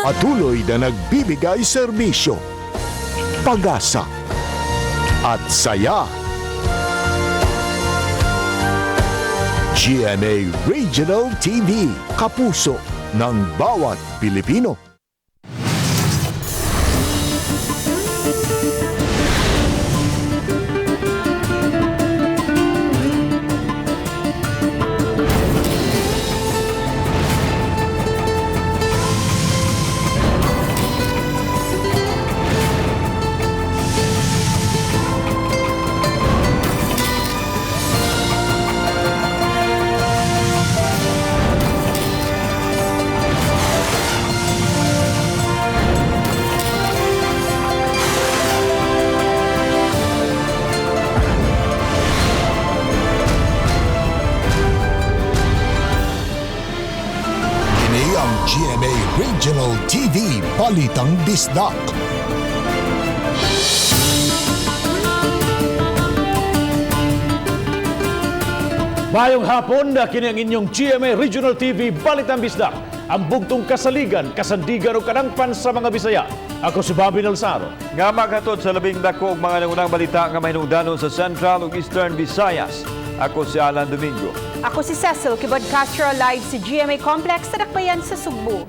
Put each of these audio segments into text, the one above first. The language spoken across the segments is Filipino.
Patuloy na nagbibigay serbisyo, pag-asa at saya. GMA Regional TV, kapuso ng bawat Pilipino. GMA Regional TV, Balitang Bisdak. Mayong hapon, kini ang inyong GMA Regional TV, Balitang Bisdak. Ang bugtong kasaligan, kasandigan o kanangpan sa mga Bisaya. Ako si Bobby Nalsaro. Nga maghatod sa labing dako og mga nangunang balita nga mahinungdanon sa Central ug Eastern Visayas. Ako si Alan Domingo. Ako si Cecil Kibod Castro, live sa GMA Complex sa Dakbayan sa Sugbo.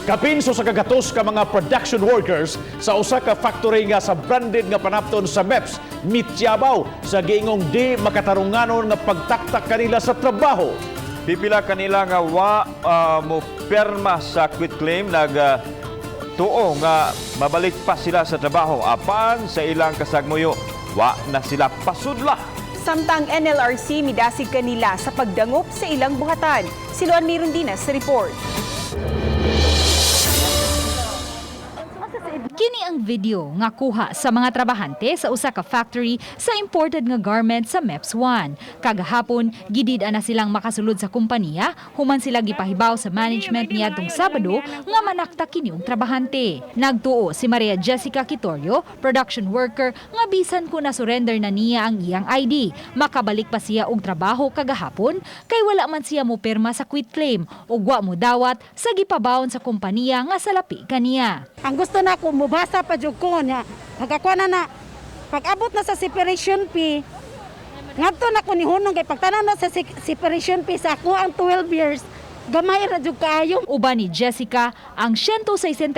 Kapinso sa kagatos ka mga production workers sa usa ka factory nga sa branded nga panapton sa MEPS, mityabaw sa giingong di makatarunganon nga pagtaktak kanila sa trabaho. Pipila kanila nga mo perma sa quit claim tuo nga mabalik pa sila sa trabaho apan sa ilang kasagmuyo wa na sila pasudla. Samtang NLRC midasig kanila sa pagdangop sa ilang buhatan. Si Luan Mirundinas sa report. Kini ang video nga kuha sa mga trabahante sa usa ka factory sa imported nga garment sa MEPS 1. Kagahapon, gidid-an na silang makasulod sa kompanya, human sila gipahibaw sa management niadtong Sabado nga manakta kini ang trabahante. Nagtuo si Maria Jessica Quitorio, production worker, nga bisan ko na surrender na niya ang iyang ID. Makabalik pa siya og trabaho kagahapon kay wala man siya mo pirma sa quit claim ug wa mo dawat sa gipabawon sa kompanya nga salapi kaniya. Ang gusto na ko mubasa pa jud ko nya pagkakuha na pag-abot na sa separation fee ngadto na ko ni hunong kay pagtanan na sa separation fee sa ako ang 12 years gamay ra jud kaayo. Uban ni Jessica ang 167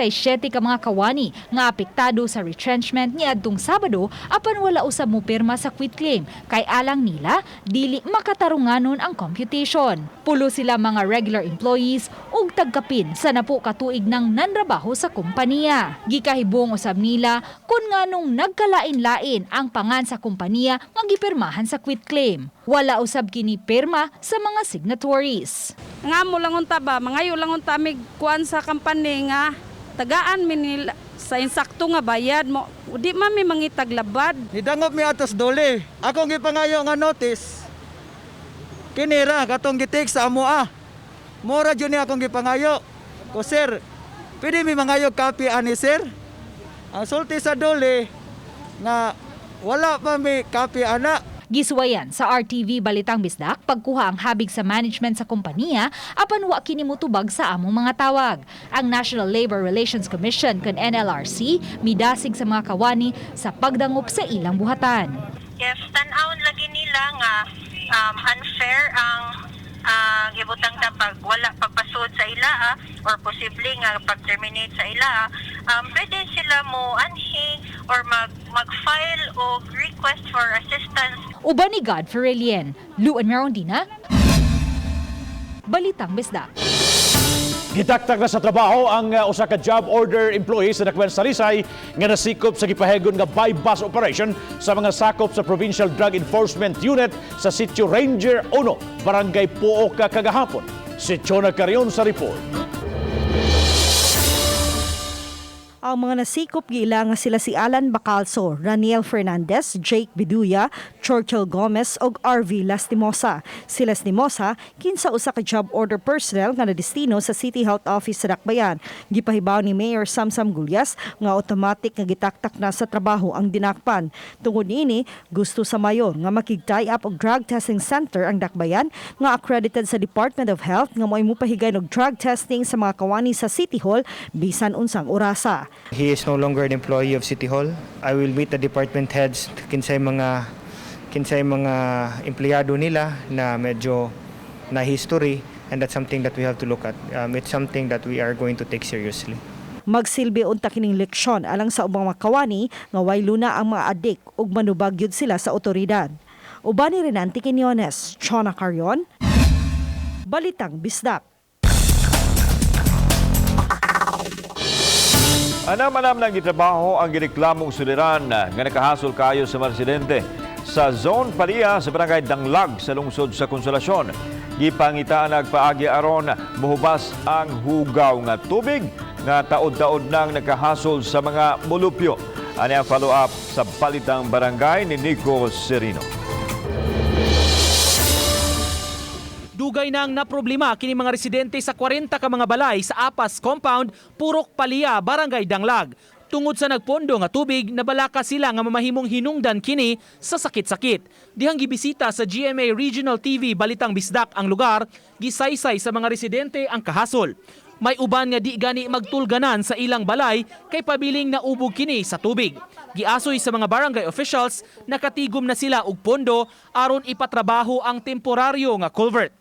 ka mga kawani nga apektado sa retrenchment niadtong Sabado apan wala usab mo pirma sa quit claim kay alang nila dili makatarunganon ang computation. Pulo sila mga regular employees ug tagkapin sa napo ka tuig nang nanrabaho sa kompanya. Gikahibong usab nila kun nganong nagkalain-lain ang pangan sa kompanya nga gipirmahan sa quit claim. Wala usab kini pirma sa mga signatories. Nga mo lang unta ba mangayo lang unta mig kuan sa company nga tagaan mi nila sa insakto nga bayad mo di man mi mangitaglabad. Nidangop mi atos dole. Akong gipangayo nga notice. Kinira katong gitik sa amoa. Mora jud ni akong gipangayo. Ko sir, pwede mi mangayo copy ani sir? Ang sulti sa dole nga wala pa mi copy ana. Giswayan sa RTV Balitang Bisdak pagkuha ang habig sa management sa kompanya apan wa kini motubag sa among mga tawag. Ang National Labor Relations Commission kan NLRC midasig sa mga kawani sa pagdangop sa ilang buhatan. Yes, tan-awon lagi nila nga unfair ang gibutang pag wala pagpasud sa ila or posible nga pag-terminate sa ila, pwede sila mo anhi or mag-file o request for assistance. Uban ni Godfrey Relien, Luan Mirondina, Balitang Bisdak. Gitaktak na sa trabaho ang usa ka job order employee sa Dakbayan Salisay nga nasikop sa gipahegon nga buy-bus operation sa mga sakop sa Provincial Drug Enforcement Unit sa Sitio Ranger 1, Barangay Puoka kagahapon. Si Chona Carion sa report. Ang mga nasikop giila nga sila si Alan Bacalso, Raniel Fernandez, Jake Biduya, Churchill Gomez ug RV Lastimosa. Si Lastimosa kinsa usa ka job order personnel nga nadestino sa City Health Office sa Dakbayan. Gipahibaw ni Mayor Samsam Gulyas nga automatic nga gitaktak na sa trabaho ang dinakpan. Tungod niini, gusto sa mayor nga makig-tie up og drug testing center ang Dakbayan nga accredited sa Department of Health nga mo'y mupahigay og drug testing sa mga kawani sa City Hall bisan unsang orasa. He is no longer an employee of City Hall. I will meet the department heads kinsay mga empleyado nila na medyo na history, and that's something that we have to look at. It's something that we are going to take seriously. Magsilbi unta kining leksyon alang sa ubang mga kawani nga way luna ang mga adik ug manubag gyud sila sa otoridad. Uban ni Renante Quinones, Chona Carrion, Balitang Bisdak. Anam-anam ng gitrabaho ang gireklamong suliran nga nakahasol kayo sa mga residente sa Zone Paria sa Barangay Danglag sa lungsod sa Konsolasyon. Gipangitaan nagpaagi aron mohubas ang hugaw nga tubig nga taod-taod nang nakahasol sa mga mulupyo. Ani ang follow-up sa Balitang Barangay ni Nico Serino. Dugay nang naproblema kini mga residente sa 40 ka mga balay sa Apas Compound, Purok Palia, Barangay Danglag. Tungod sa nagpondo nga tubig, nabalaka sila nga mamahimong hinungdan kini sa sakit-sakit. Dihang gibisita sa GMA Regional TV Balitang Bisdak ang lugar, gisaysay sa mga residente ang kahasol. May uban nga di gani magtulganan sa ilang balay kay pabiling naubog kini sa tubig. Giasoy sa mga barangay officials, nakatigom na sila og pondo aron ipatrabaho ang temporaryo nga culvert.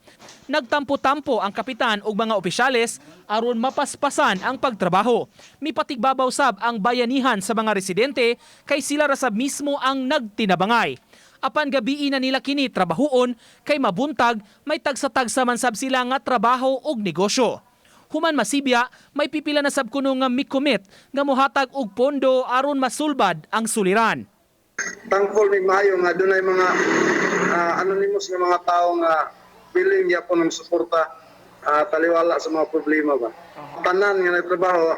Nagtampo-tampo ang kapitan ug mga opisyales aron mapaspasan ang pagtrabaho. Mipatigbabaw sab ang bayanihan sa mga residente kay sila rasab mismo ang nagtinabangay. Apan gabii na nila kini trabahoon kay mabuntag may tagsa-tagsa man sab sila nga trabaho ug negosyo. Human masibya, may pipila na sab kuno nga mikomit nga mohatag og pondo aron masulbad ang suliran. Thankful mi maayo nga dunay mga anonymous nga mga tawo nga willing gyapon ng suporta taliwala sa mga problema ba. Tanan nga nagtrabaho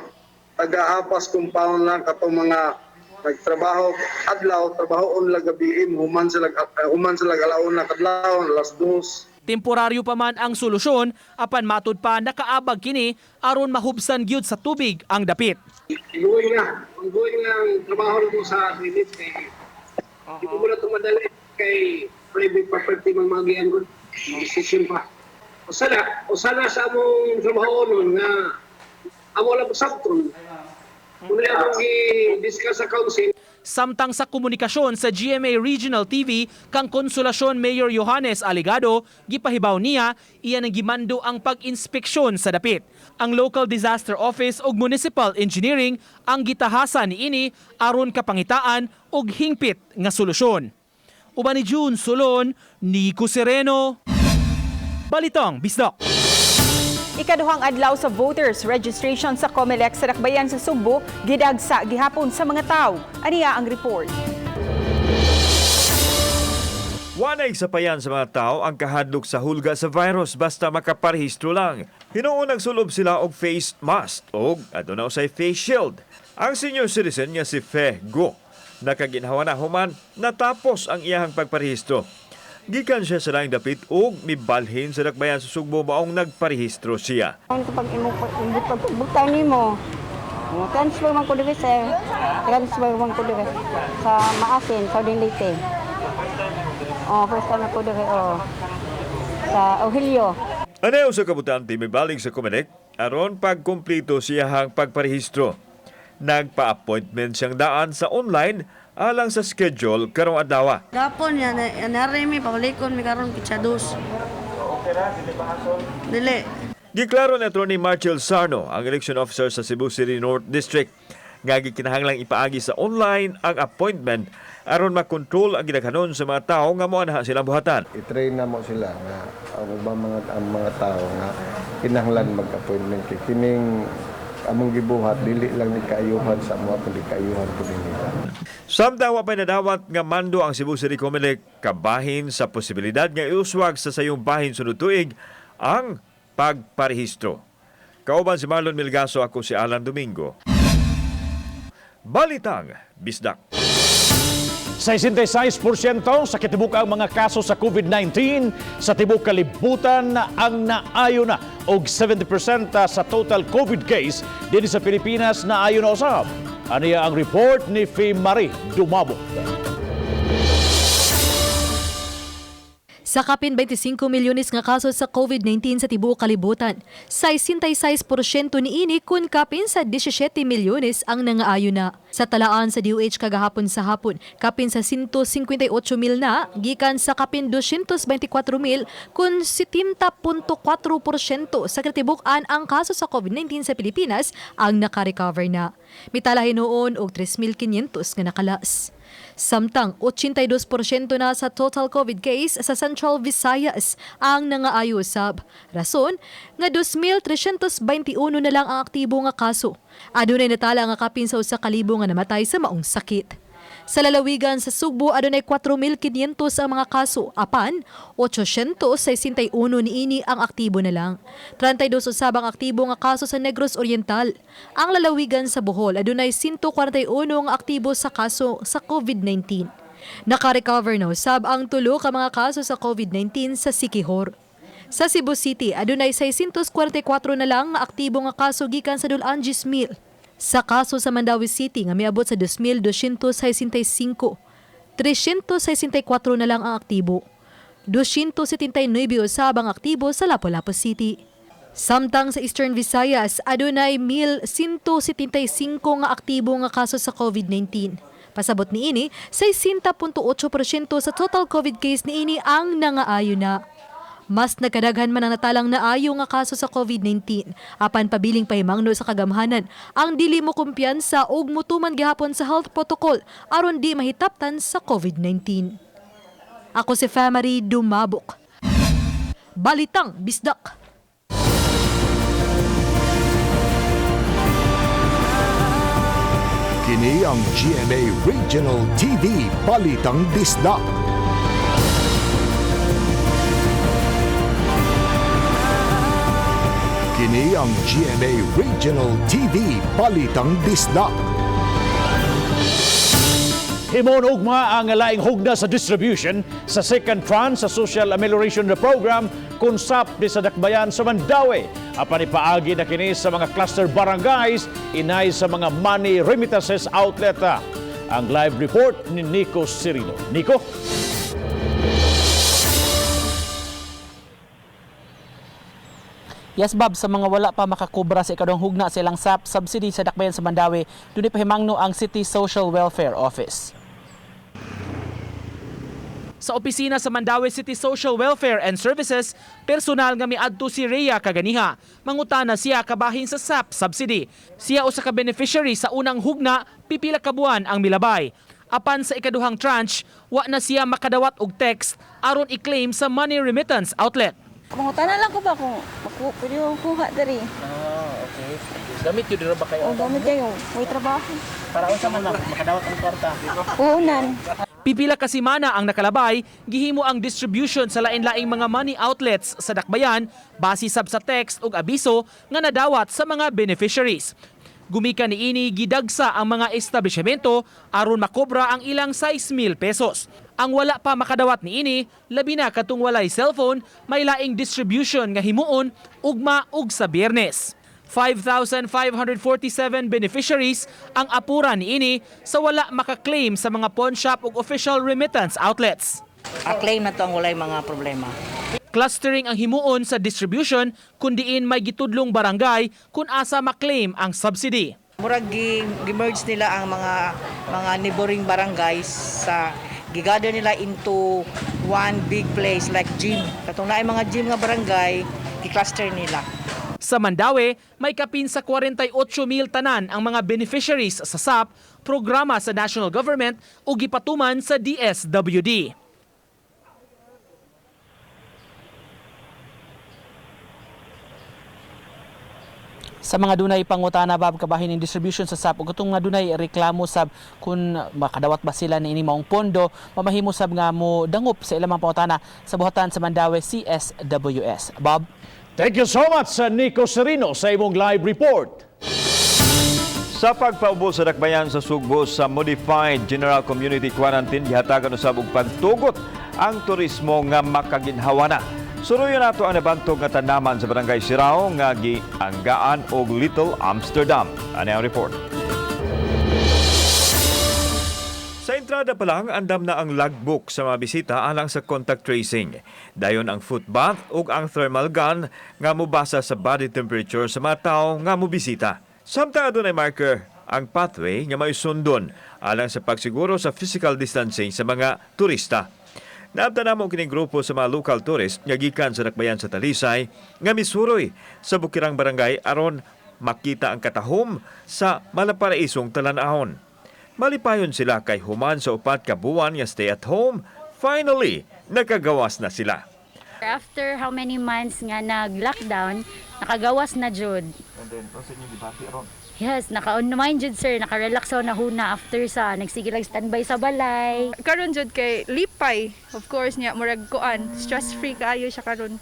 taga-Apas compound lang katong mga nagtrabaho adlaw trabahoon lang gabi human sila alauna kadlaw alas 2. Temporaryo pa man ang solusyon, apan matud pa nakaabag kini aron mahubsan gyud sa tubig ang dapit. Ongoing ang trabaho mo sa limit kay di ko muna tumadali kay private property man magian ko. Decision pa. Usala sa among trabaho nun nga amo lang sabtron. Muna akong i-discuss sa council. Samtang sa komunikasyon sa GMA Regional TV kang Konsolasyon Mayor Johannes Aligado, gipahibaw niya iyan ang gimando ang pag-inspeksyon sa dapit. Ang Local Disaster Office ug Municipal Engineering ang gitahasan niini aron kapangitaan og hingpit nga solusyon. Uban ni June Solon, Nico Sereno, Balitang Bisdak. Ikaduhang adlaw sa voters registration sa COMELEC sa Dakbayan sa Subo, gidagsa gihapon sa mga tao. Aniya ang report. Wanay sapayan sa mga tao ang kahadlok sa hulga sa virus basta makaparehistro lang. Hinuon nagsulob sila og face mask o aduna usay face shield. Ang senior citizen nga si Fe Go nakaginhawa na human natapos ang iyahang pagparehistro. Gikan siya sa laing dapit o mibalhin sa Dakbayan sa Sugbo baong nagparehistro siya. Pag butang nimo, transfer man ko diri sa Maasin, Southern Leyte. First time ako diri sa Ohilio. Ano sa kabutante may balik sa COMELEC aron pagkumpleto siyahang pagparehistro. Nagpa-appointment siyang daan sa online alang sa schedule karong adlaw. Gapon yan, narimi, pabalikon, may karoon kitsados. Dili. Giklaro ni Atty. Marchel Sarno, ang election officer sa Cebu City North District, nga gikinahanglang ipaagi sa online ang appointment aron makontrol ang gidaghanon sa mga tao nga moanha silang buhatan. I-train na mo sila nga ang mga tao nga kinahanglan mag-appointment kay kining among gibuhat dili lang ni kaayuhan sa mga kundi kaayuhan ko nila. Samtang wa pa nadawat nga mando ang Cebu City COMELEC kabahin sa posibilidad nga iuswag sa sayong bahin sunod tuig ang pagparehistro. Kauban si Marlon Milgaso, ako si Alan Domingo. Balitang Bisdak. 66% sa kitibukang mga kaso sa COVID-19 sa tibok kalibutan ang naayo na og 70% sa total COVID case din sa Pilipinas naayo na usab. Aniya ang report ni Faye Marie Dumabo. Sa kapin 25 milyones nga kaso sa COVID-19 sa tibuok kalibutan, 66% niini kun kapin sa 17 milyones ang nangaayo na. Sa talaan sa DOH kagahapon sa hapon, kapin sa 158 mil na, gikan sa kapin 224 mil kun 70.4% sa katibukan ang kaso sa COVID-19 sa Pilipinas ang nakarecover na. Mitalahin noon og 3,500 nga nakalas. Samtang 82% na sa total COVID case sa Central Visayas ang nangaayo sab. Rason nga 2,321 na lang ang aktibo nga kaso. Adunay natala nga kapin sa 1,000 nga namatay sa maong sakit. Sa lalawigan sa Sugbo, adunay 4,500 ang mga kaso, apan 861 niini ang aktibo na lang. 32 usabang aktibo nga kaso sa Negros Oriental. Ang lalawigan sa Bohol, adunay 141 ang aktibo sa kaso sa COVID-19. Naka-recover na usab ang tulo ka mga kaso sa COVID-19 sa Siquijor. Sa Cebu City, adunay 644 na lang nga aktibo nga kaso gikan sa Dulanges Mill. Sa kaso sa Mandawi City nga miabot sa 2,265, 364 na lang ang aktibo. 279 usab ang aktibo sa Lapu-Lapu City. Samtang sa Eastern Visayas, adunay 1,175 nga aktibo nga kaso sa COVID-19. Pasabot niini, 60.8% sa total COVID case niini ang nangaayo na. Mas nagkadaghan man ang natalang naayo nga kaso sa COVID-19. Apan pabiling pahimangno sa kagamhanan ang dili mo kumpiyansa og mutuman gihapon sa health protocol aron di mahitaptan sa COVID-19. Ako si Faye Marie Dumabok. Balitang Bisdak. Kini ang GMA Regional TV Balitang Bisdak. Kini ang GMA Regional TV Balitang Bisdak. Himon ugma ang laing hugna sa distribution sa second tranche sa Social Amelioration Program kunsap di sa dakbayan sa Mandawi. Apan ipaagi na kini sa mga cluster barangays inay sa mga money remittances outlet. Ang live report ni Nico Sirino. Nico? Yes, Bob, sa mga wala pa makakubra sa ikaduhang hugna sa ilang SAP subsidy sa dakbayan sa Mandawi, doon ipahimangno ang City Social Welfare Office. Sa opisina sa Mandawi City Social Welfare and Services, personal nga miadto si Rhea kaganiha. Mangutana siya kabahin sa SAP subsidy. Siya usa ka beneficiary sa unang hugna, pipila ka buwan ang milabay. Apan sa ikaduhang tranche, wa na siya makadawat og text aron i-claim sa money remittance outlet. Mangutana lang ko ba kung pwede ko kuha dari. Okay. Gamit yun dito ba kayo? Gamit kayo. May trabaho. Para unsa man makadawat ang kwarta? Uunan. Pipila ka semana ang nakalabay, gihimo ang distribution sa lain-laing mga money outlets sa dakbayan base sab sa text ug abiso nga nadawat sa mga beneficiaries. Gumikan niini gidagsa ang mga establishmento aron makobra ang ilang 6,000 pesos. Ang wala pa makadawat niini, labi na katong walay cellphone, may laing distribution nga himuon ugma ug sa Biyernes. 5,547 beneficiaries ang apura niini sa wala makaklaim sa mga pawn shop ug official remittance outlets. A-claim na to ang walay mga problema. Clustering ang himuon sa distribution kundiin may gitudlong barangay kung asa maklaim ang subsidy. Murag gi-merge nila ang mga neighboring barangays sa gigather nila into one big place like gym. Katong naay mga gym nga barangay, gi-cluster nila. Sa Mandawi, may kapin sa 48,000 tanan ang mga beneficiaries sa SAP, programa sa national government o gipatuman sa DSWD. Sa mga dunay pangutana bab kabahin ng distribution sa SAP ug katong nga dunay reklamo sab kun makadawat ba sila ni ini maong pondo, mamahimo sab nga mo dangup sa ilang mga pangutana sa buhatan sa Mandawi CSWS. Bob. Thank you so much, Nico Serino, sa imong live report. Sa pagpaubos sa dakbayan sa Sugbo sa Modified General Community Quarantine, gihatagan usab og pagtugot ang turismo nga makaginhawa na. Suruyo nato ang nabantog nga tanaman sa Barangay Sirao nga gianggaan og Little Amsterdam. Ani ang report. Sa entrada pa lang, andam na ang logbook sa mga bisita alang sa contact tracing. Dayon ang foot bath ug ang thermal gun nga mobasa sa body temperature sa mga tao nga mobisita. Samtang adunay marker ang pathway nga maisundon alang sa pagsiguro sa physical distancing sa mga turista. Naabtan namo kining grupo sa mga local tourist nga gikan sa dakbayan sa Talisay nga misuroy sa bukirang barangay aron makita ang katahom sa malaparaisong talan-ahon. Malipayon sila kay human sa 4 ka buwan nga stay at home, finally nakagawas na sila. After how many months nga nag-lockdown, nakagawas na jud. And then, kasi yung debate ron? Yes, naka-on-mind jud sir, naka-relax na huna after sa nagsige lang standby sa balay. Karon jud kay lipay, of course niya murag kuan, stress-free kaayo siya karon.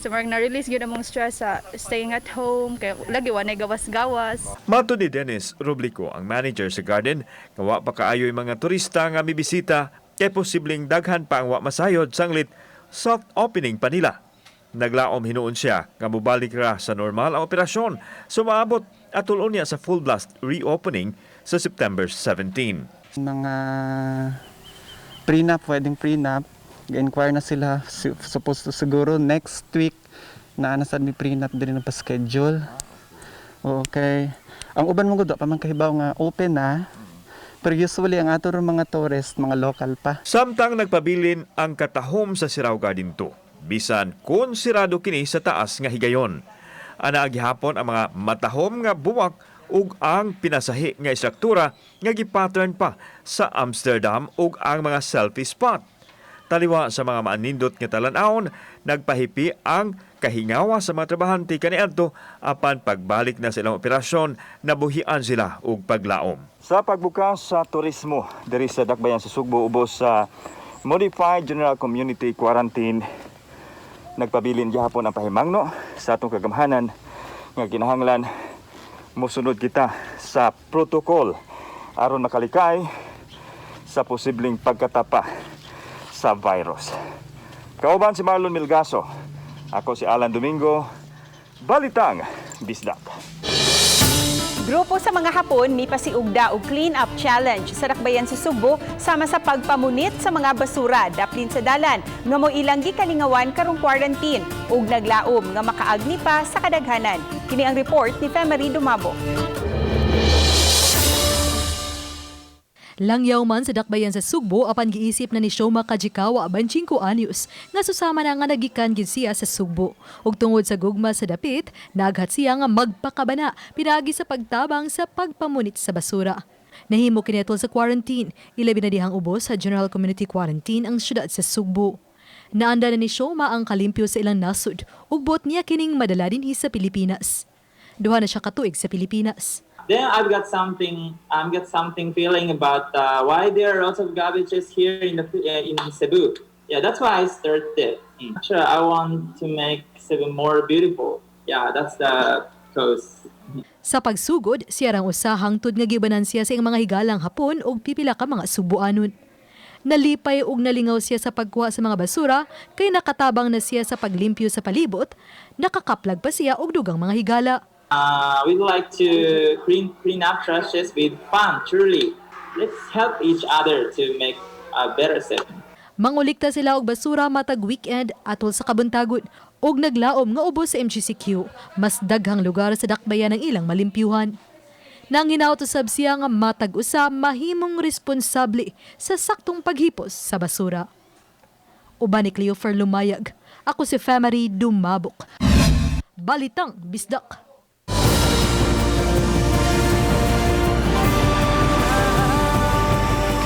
So marag na-release gyud among stress sa staying at home, kay lagi wanay gawas-gawas. Mato ni Dennis Rublico, ang manager sa garden, nga wa pa kaayo yung mga turista nga mibisita kay posibleng daghan pa ang wa masayod sanglit soft opening pa nila. Naglaom hinuon siya nga mobalik ra sa normal ang operasyon, sumaabot atulon niya sa full blast reopening sa September 17. Mga prenup, wedding prenup, ga-inquire na sila, supposed to siguro next week na anasad may prenup din na pa-schedule. Okay. Ang uban mo gud pa man kahibaw nga open na. Pero usually ang ato mga tourist, mga local pa. Samtang nagpabilin ang katahom sa Sirao Garden 2, bisan kun sirado kini sa taas nga higayon. Ana gihapon ang mga matahom nga buwak ug ang pinasahi nga istruktura nga gipattern pa sa Amsterdam ug ang mga selfie spot. Taliwa sa mga maanindot nga talan-ahon, nagpahipi ang kahingawa sa mga trabahante kaniadto apan pagbalik na sa ilang operasyon, nabuhian sila og paglaom. Sa pagbukas sa turismo diri sa dakbayan sa Sugbo ubos sa Modified General Community Quarantine, nagpabilin gihapon ang pahimangno sa atong kagamhanan nga kinahanglan mosunod kita sa protocol aron makalikay sa posibleng pagkatapa sa virus. Kauban si Marlon Milgaso, ako si Alan Domingo, Balitang Bisdak. Grupo sa mga Hapon mipasiugda og clean up challenge sa dakbayan sa Subo sama sa pagpamunit sa mga basura daplin sa dalan nga mo ilang gikalingawan karong quarantine ug naglaom nga makaagni pa sa kadaghanan. Kini ang report ni Femery Dumabo. Langyaw man sa dakbayan sa Sugbo apan giisip na ni Shoma Kajikawa 25 anyos nga susama na nga nagikan gid siya sa Sugbo. Ug tungod sa gugma sa dapit, naghat siya nga magpakabana pinagi sa pagtabang sa pagpamunit sa basura. Nahimo kini tol sa quarantine, ilabi na dihang ubos sa General Community Quarantine ang syudad sa Sugbo. Naanda na ni Shoma ang kalimpyo sa ilang nasud ug buot niya kining madala dinhi sa Pilipinas. Duha na siya katuig sa Pilipinas. Then I've got something feeling about why there are lots of garbages here in Cebu. Yeah, that's why I started. Sure, I want to make Cebu more beautiful. Yeah, that's the cause. Sa pagsugod, siya rang usa hangtod nga gibanan siya sa iyang mga higalang Hapon ug pipila ka mga Subuanon. Nalipay ug nalingaw siya sa pagkuha sa mga basura kay nakatabang na siya sa paglimpyo sa palibot, nakakaplag pa siya og dugang mga higala. We'd like to clean up trashes with fun, truly. Let's help each other to make a better Cebu. Mangulikta sila og basura matag weekend atol sa kabuntagon og naglaom nga ubos sa MGCQ, mas daghang lugar sa dakbayan ng ilang malimpyuhan. Nang hinautusab siya nga matag usa mahimong responsable sa saktong paghipos sa basura. Uban ni Cleofer Lumayag, ako si Femery Dumabok. Balitang Bisdak.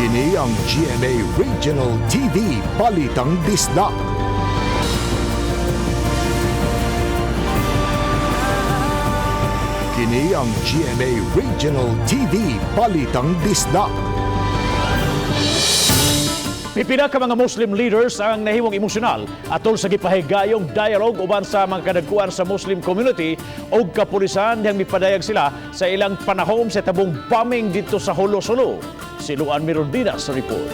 Kini ang GMA Regional TV Balitang Bisdak. Kini ang GMA Regional TV Balitang Bisdak. Pipila ka mga Muslim leaders ang nahimong emosyonal atol sa gipahigayong dialogue uban sa mga kadagkuan sa Muslim community o kapulisan diyang mipadayag sila sa ilang panahon sa tabong bombing dito sa Holo-Solo. Si Luan Mirondinas sa report.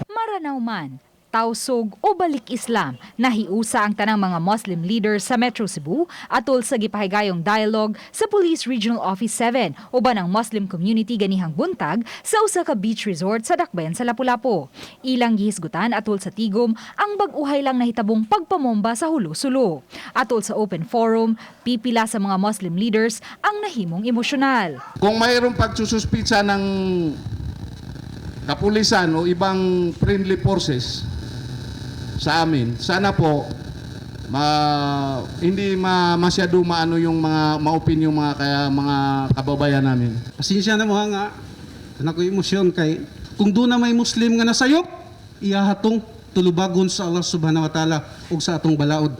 Maranaw man, tausog o balik Islam, nahiusa ang tanang mga Muslim leaders sa Metro Cebu atol sa gipahigayong dialogue sa Police Regional Office 7 uban ang Muslim community ganihang buntag sa usa ka beach resort sa Dakbayan sa Lapu-Lapu. Ilang gihisgutan atol sa tigom ang bag-uhay lang nahitabong pagpamomba sa Holo-Solo. Atol sa open forum, pipila sa mga Muslim leaders ang nahimong emosyonal. Kung mayroong pagsususpitsa ng kapulisan o ibang friendly forces sa amin, sana po hindi masyado maano yung mga maopin yung mga kababayan namin. Pasensya na mo nga, ko emosyon kay kung doon na may Muslim nga nasayop, iyahatong tulubagon sa Allah subhanahu wa ta'ala o sa atong balaod.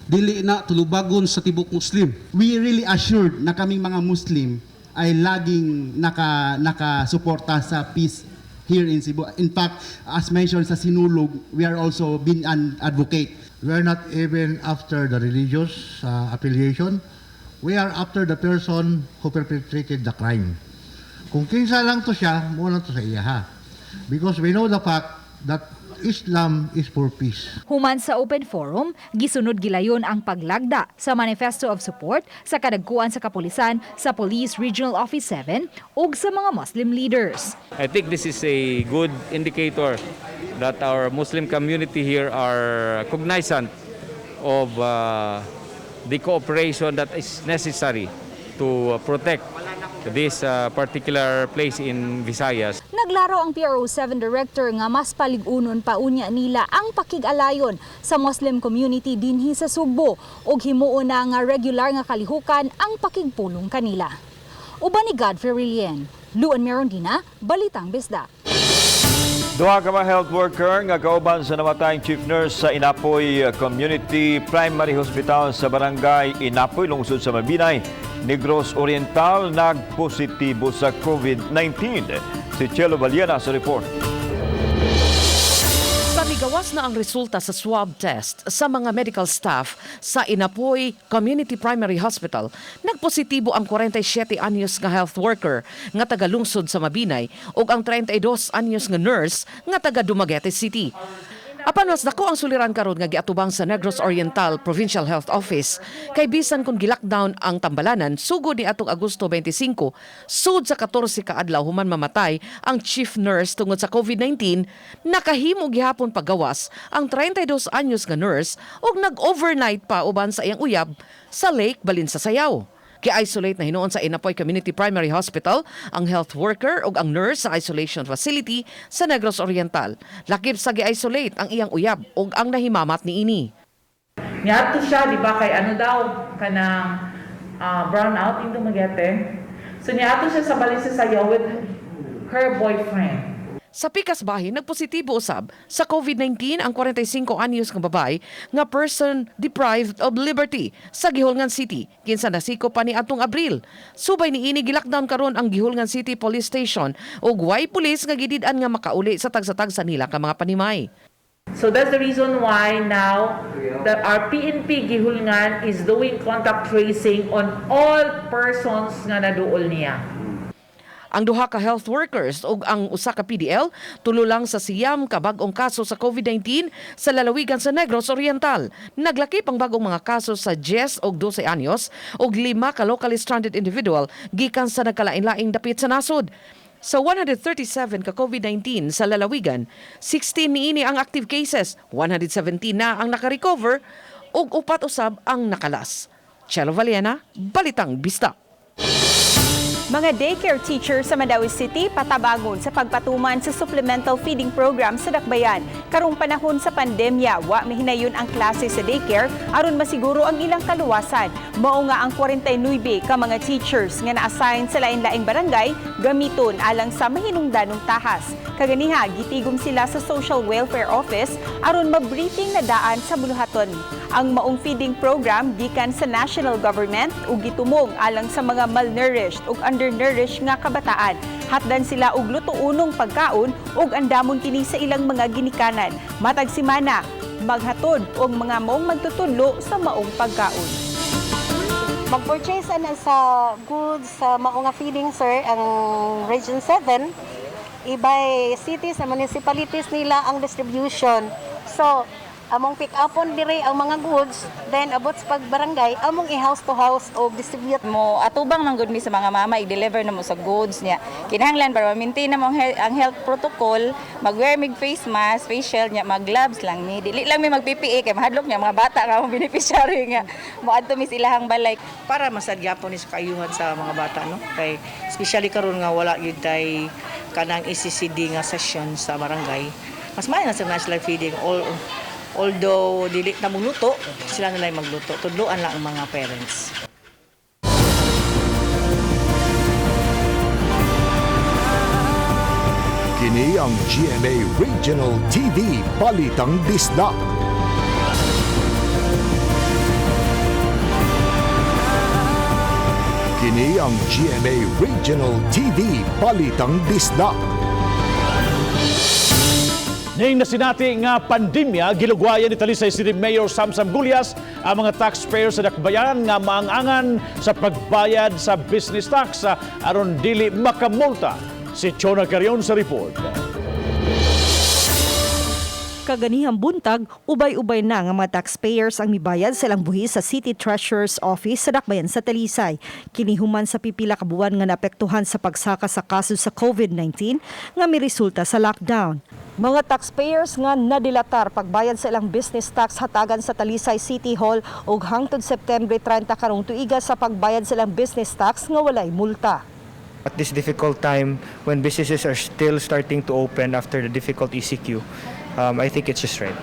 Dili na tulubagon sa tibok Muslim. We really assured na kaming mga Muslim ay laging nakasuporta sa peace here in Cebu. In fact, as mentioned sa Sinulog, we are also being an advocate. We are not even after the religious affiliation. We are after the person who perpetrated the crime. Kung kinsa lang to siya, mo lang to sa iya ha. Because we know the fact that Islam is for peace. Human sa open forum, gisunod gilayon ang paglagda sa Manifesto of Support sa kadagkuan sa kapulisan sa Police Regional Office 7 ug sa mga Muslim leaders. I think this is a good indicator that our Muslim community here are cognizant of the cooperation that is necessary to protect this particular place in Visayas. Naglaro ang PRO7 director nga mas paligunon pa unya nila ang pakig-alayon sa Muslim community dinhi sa Subo ug himuon na nga regular nga kalihukan ang pakigpulong kanila. Uban ni Godfrey Rilien, Luan Merondina, Balitang Bisdak. Duha ka mga health worker nga kauban sa namatayang chief nurse sa Inapoy Community Primary Hospital sa Barangay Inapoy, lungsod sa Mabinay, Negros Oriental, nagpositibo sa COVID-19. Si Chelo Valiena sa report. Pamigawas na ang resulta sa swab test sa mga medical staff sa Inapoy Community Primary Hospital. Nagpositibo ang 47 anyos nga health worker nga taga lungsod sa Mabinay ug ang 32 anyos nga nurse nga taga Dumaguete City. Apan mas dako ang suliran karon nga giatubang sa Negros Oriental Provincial Health Office kay bisan kun gi-lockdown ang Tambalanan sugod ni atong Agosto 25 sud sa 14 ka adlaw human mamatay ang chief nurse tungod sa COVID-19, nakahimo gihapon paggawas ang 32 anyos nga nurse ug nag-overnight pa uban sa iyang uyab sa Lake Balinsa, Sayaw. Ki-isolate na hinuon sa Inapoy Community Primary Hospital ang health worker ug ang nurse sa isolation facility sa Negros Oriental. Lakip sa gi-isolate ang iyang uyab ug ang nahimamat niini. Niadto siya, di ba, kay ano daw, kanang brownout in Dumaguete. So niadto siya sa Balinsa, Sayaw with her boyfriend. Sa pikas bahin, nagpositibo usab sa COVID-19 ang 45 anyos nga babae nga person deprived of liberty sa Gihulngan City kinsa nasiko pa ni atong Abril. Subay niini gi-lockdown karon ang Gihulngan City Police Station ug way pulis nga gidid-an nga makauli sa tagsa-tagsa nila ka mga panimay. So that's the reason why now our PNP Gihulngan is doing contact tracing on all persons nga naduol niya. Ang duha ka health workers ug ang usa ka PDL tulo lang sa siyam ka bag-ong kaso sa COVID-19 sa lalawigan sa Negros Oriental. Naglakip ang bagong mga kaso sa 10 ug 12 anyos ug 5 ka locally stranded individual gikan sa nagkalain-laing dapit sa nasod. Sa 137 ka COVID-19 sa lalawigan, 16 niini ang active cases, 117 na ang naka-recover ug 4 usab ang nakalas. Chelo Valiena, Balitang Bisdak. Mga daycare teacher sa Mandaue City patabangon sa pagpatuman sa supplemental feeding program sa Dakbayan. Karong panahon sa pandemya, wa mahinayon ang klase sa daycare aron masiguro ang ilang kaluwasan. Mao nga ang 49 ka mga teachers nga na-assign sa lain-laing barangay gamiton alang sa mahinungdanong tahas. Kaganiha, gitigom sila sa Social Welfare Office aron mabriefing na daan sa buluhaton Ang maong feeding program gikan sa national government ug gitumong alang sa mga malnourished ug undernourished nga kabataan. Hatdan sila og luto-unong pagkaon ug andamon kini sa ilang mga ginikanan. Matag semana maghatod og mga maong magtutudlo sa maong pagkaon. Mag-purchase na sa goods sa maong nga feeding, sir, ang Region 7. Ibay cities na municipalities nila ang distribution. So, among pick upon dire ang mga goods, then abot sa pagbarangay, among i-house to house o distribute Mo atubang man gud mi sa mga mama i-deliver na mo sa goods niya. Kinahanglan para ma-maintain na mo ang health protocol, mag-wear mig face mask, face shield niya, mag-gloves lang mi. Dili lang mi mag-PPE kay mahadlok niya mga bata nga mo beneficiary nga moadto mi silahang balay para masadyapon ni sa kaayuhan sa mga bata, no? Kay especially karon nga wala gyud tay kanang ECCD nga session sa barangay. Mas maayo na sa national feeding although dili na magluto, sila nila magluto. Tudloan lang ang mga parents. Kini ang GMA Regional TV Balitang Disda. Kini ang GMA Regional TV Balitang Disda. Ning nasinati nga pandemya, gilugwayan ni Talisay City Mayor Samsam Gulyas ang mga taxpayers sa dakbayan nga maangangan sa pagbayad sa business tax aron dili makamulta. Si Chona Carion sa report. Kaganihang buntag, ubay-ubay na nga mga taxpayers ang mibayad silang buhis sa City Treasurer's Office sa dakbayan sa Talisay. Kinihuman sa pipila ka buwan nga naapektuhan sa pagsaka sa kaso sa COVID-19 nga may resulta sa lockdown. Mga taxpayers nga nadilatar pagbayad sa ilang business tax hatagan sa Talisay City Hall ug hangtod September 30 karong tuiga sa pagbayad sa ilang business tax nga walay multa. At this difficult time when businesses are still starting to open after the difficult ECQ, I think it's just right.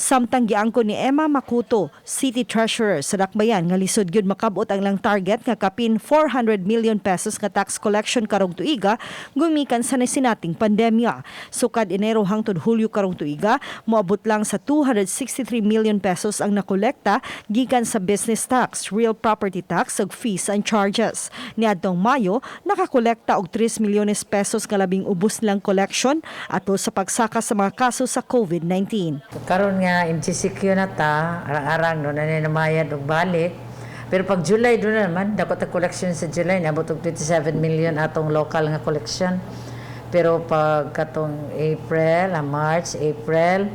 Samtang giangko ni Emma Makuto, City Treasurer sa dakbayan nga lisod gyud makabot ang lang target nga kapin 400 million pesos nga tax collection karong tuiga gumikan sa nasinating pandemya. Sukad Enero hangtod Hulyo karong tuiga, moabot lang sa 263 million pesos ang nakolekta gikan sa business tax, real property tax ug fees and charges. Niadtong Mayo, nakakolekta og 3 milyones pesos nga labing ubos lang collection atol sa pagsaka sa mga kaso sa COVID-19. Karon nga MCCQ na ta, arang-arang doon na namayad og balik. Pero pag July doon na naman, dako ta collection sa July, nabot og 27 million atong local nga collection. Pero pag katong April, March, April,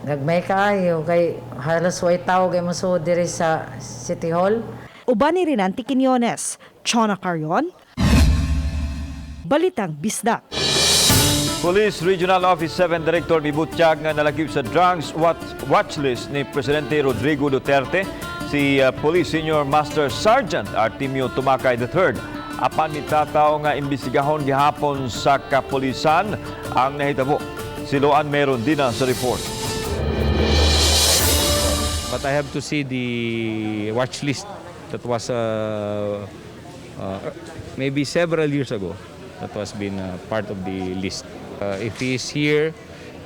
gagmay kaayo kay halos way tao kay moso diri sa City Hall. Uban ni Rinanti Quiñones, Chona Carion, Balitang Bisdak. Police Regional Office 7 Director Mibutyag nga nalagip sa drugs watchlist ni Presidente Rodrigo Duterte si Police Senior Master Sergeant Artemio Tumakay III. Apan nitataw nga imbestigahon gihapon sa kapulisan ang nahitabo. Siloan meron din sa report. But I have to see the watch list that was maybe several years ago that was been part of the list. If he is here,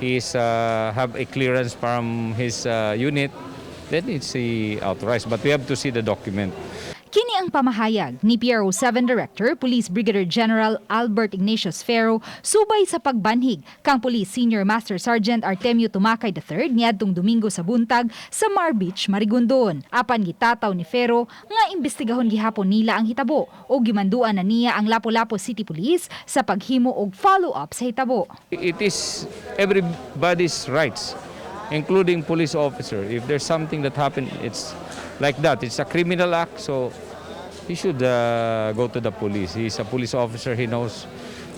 he is have a clearance from his unit, then it's authorized. But we have to see the document. Kini ang pamahayag ni PRO 7 Director Police Brigadier General Albert Ignatius Ferro subay sa pagbanhig kang Police Senior Master Sergeant Artemio Tumakay III niadtong Domingo sa buntag sa Mar Beach, Marigondon. Apan gitataw ni Ferro nga imbestigahon gihapon nila ang hitabo o gimanduan na niya ang Lapu-Lapu City Police sa paghimo og follow-up sa hitabo. It is everybody's rights, including police officer. If there's something that happened, it's like that. It's a criminal act, so he should go to the police. He's a police officer. He knows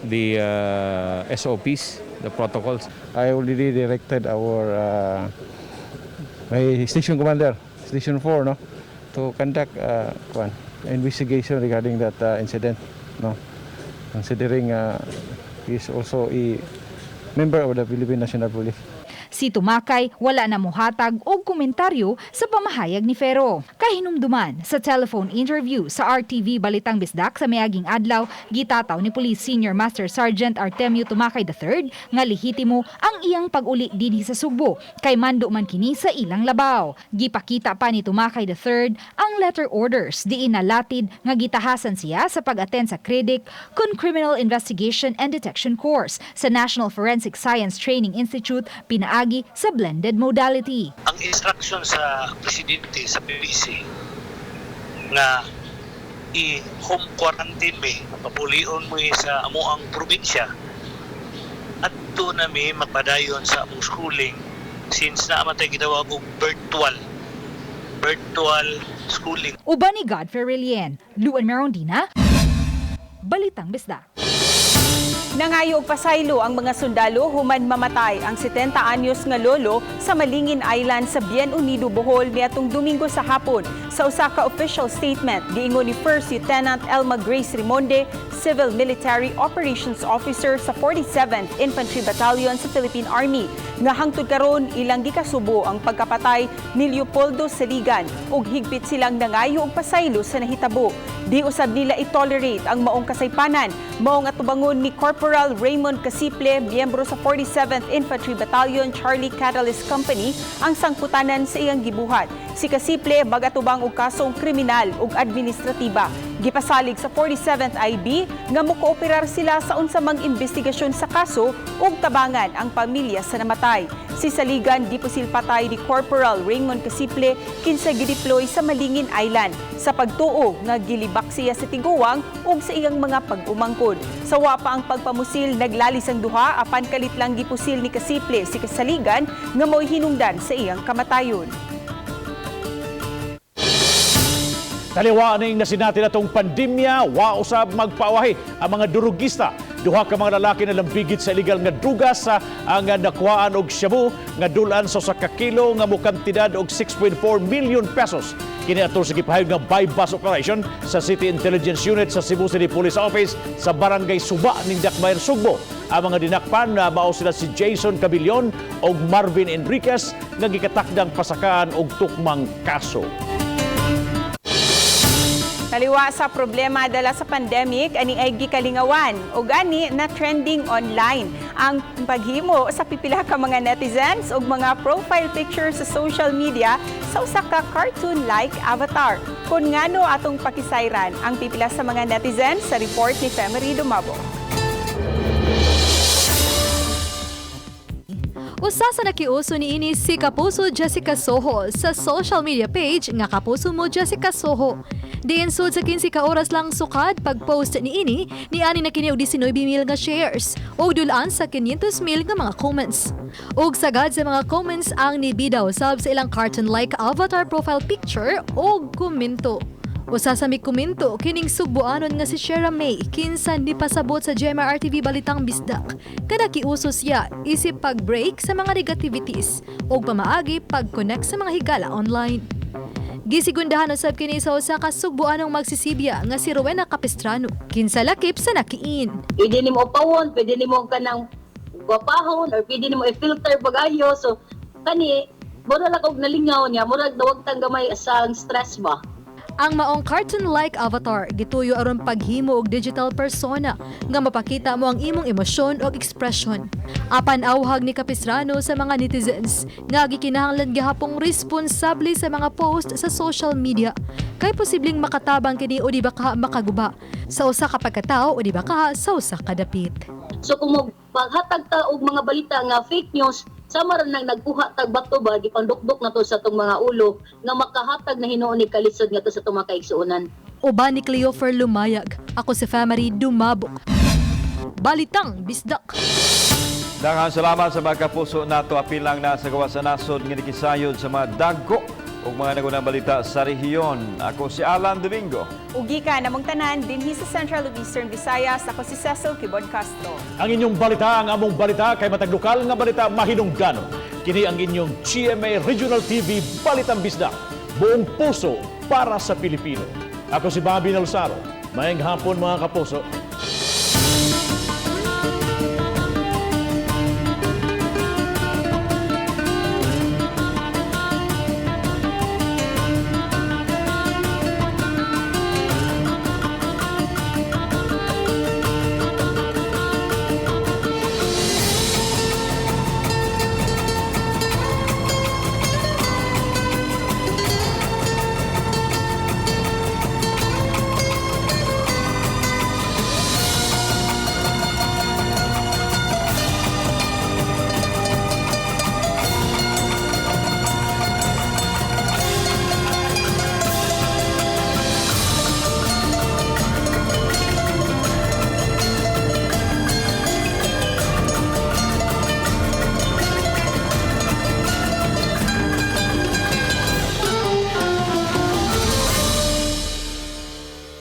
the SOPs, the protocols. I already directed our my station commander, Station 4, no, to conduct investigation regarding that incident, no, considering he is also a member of the Philippine National Police. Si Tumakay wala na mohatag og komentaryo sa pamahayag ni Fero. Kahinumduman sa telephone interview sa RTV Balitang Bisdak sa miaging adlaw, gitataw ni Police Senior Master Sergeant Artemio Tumakay III nga lehitimo ang iyang pag-uli dinhi sa Subo kay mando man kini sa ilang labaw. Gipakita pa ni Tumakay III ang letter orders diin nalatid nga gitahasan siya sa pag-attend sa CREDIC kun Criminal Investigation and Detection Course sa National Forensic Science Training Institute pinaagi sa blended modality. Ang instruction sa presidente sa PBC nga i-home quarantine me, papulion mo sa amuang probinsya at doon na may magpadayon sa among schooling since naman tayo gitawag og virtual schooling. Uban ni Godfrey Relien, Luan Merondina, Balitang Bisdak. Nangayo og pasaylo ang mga sundalo human mamatay ang 70 anyos nga lolo sa Malingin Island sa Bien Unido, Bohol niadtong Domingo sa hapon. Sa usa ka official statement, giingon ni First Lieutenant Elma Grace Rimonde, Civil Military Operations Officer sa 47th Infantry Battalion sa Philippine Army, nga hangtod karon ilang gikasubo ang pagkapatay ni Leopoldo Saligan ug higpit silang nangayo og pasaylo sa nahitabo. Di usab nila i-tolerate ang maong kasaypanan, maong atubangon ni Corporal Raymond Casiple, miyembro sa 47th Infantry Battalion Charlie Catalyst Company, ang sangputanan sa iyang gibuhat. Si Casiple magatubang og kasong kriminal ug administratiba. Gipasalig sa 47th IB nga mokooperar sila sa unsa mang investigasyon sa kaso ug tabangan ang pamilya sa namatay. Si Saligan gipusil patay ni Corporal Raymond Casiple kinsa gideploy sa Malingin Island sa pagtuo nga gilibak siya sa tiguwang ug sa iyang mga pag-umangkod. Sawa pa ang pagpamusil, naglalis ang duha apan kalit lang gipusil ni Casiple si Saligan nga mo'y hinungdan sa iyang kamatayon. Taliwa ning nasinati natong pandemya, wa usab magpaawahi ang mga durugista. Duha ka mga lalaki na lambigit sa illegal nga drugas ang nakuhaan og shabu nga dulan sa 1 kilo nga mukantidad og 6.4 million pesos. Kini ato sa gipahayag nga buy-bust operation sa City Intelligence Unit sa Cebu City Police Office sa Barangay Suba ning Dakbayan, Sugbo. Ang mga dinakpan na mao sila si Jason Cabillon og Marvin Enriquez nga gikatakdang pasakaan og tukmang kaso. Taliwa sa problema dala sa pandemic, ani ay gikalingawan o gani na trending online ang paghimo sa pipila ka mga netizens o mga profile pictures sa social media sa usa ka cartoon-like avatar. Kung ngano atong pakisayran ang pipila sa mga netizens sa report ni Femery Dumabo. Usa sa nakiuso niini si Kapuso Jessica Soho sa social media page nga Kapuso Mo Jessica Soho. Diin sud sa 15 ka oras lang sukad pag-post niini niani na kini og 19,000 nga shares ug dulan sa 500,000 nga mga comments. Ug sagad sa mga comments ang nibidaw sab sa ilang cartoon-like avatar profile picture ug komento. Usa sa may komento kining Sugboanon nga si Shera May kinsan di pasabot sa GMR RTV Balitang Bisdak. Kada kiuso siya isip pag-break sa mga negativities ug pamaagi pag-connect sa mga higala online. Gisigundahan usab kini sa usa ka Sugboanong magsisibya nga si Rowena Capistrano kinsa lakip sa nakiin. Pwede nimo pawon, pwede nimo kanang gwapahon or pwede nimo i-filter pag-ayo, so kani mura lang og nalingaw niya, murag dawag tang gamay sa stress ba. Ang maong cartoon-like avatar gituyo aron paghimo og digital persona nga mapakita mo ang imong emosyon o ekspresyon. Apan awhag ni Capistrano sa mga netizens nga gikinahanglan gihapong responsable sa mga post sa social media kay posibleng makatabang kini o di ba ka makaguba sa usa ka pagkatao o di ba ka sa usa ka dapit. So kung maghatag ta og mga balita nga fake news, sama rin nang nagkuha tag bato ba, gipandukdok na to sa itong mga ulo nga makahatag na hinuon ni kalisod nga to sa itong mga kaigsuunan. Uban ni Cleofer Lumayag, ako si Femery Dumabo. Balitang Bisdak. Daghang salamat sa mga kapuso nato apilang na sa gawas sa nasod nga nikisayod sa mga dagko ug mga nagunang balita sa rehiyon. Ako si Alan Domingo. Ugi ka namong tanan dinhi sa Central ug Eastern Visayas. Ako si Cecil Kibon Castro. Ang inyong balita, ang among balita kay matag lokal nga balita mahinungganon. Kini ang inyong GMA Regional TV Balitang Bisdak. Buong puso para sa Pilipino. Ako si Bobby Nalsaro. Maayong hapon mga kapuso.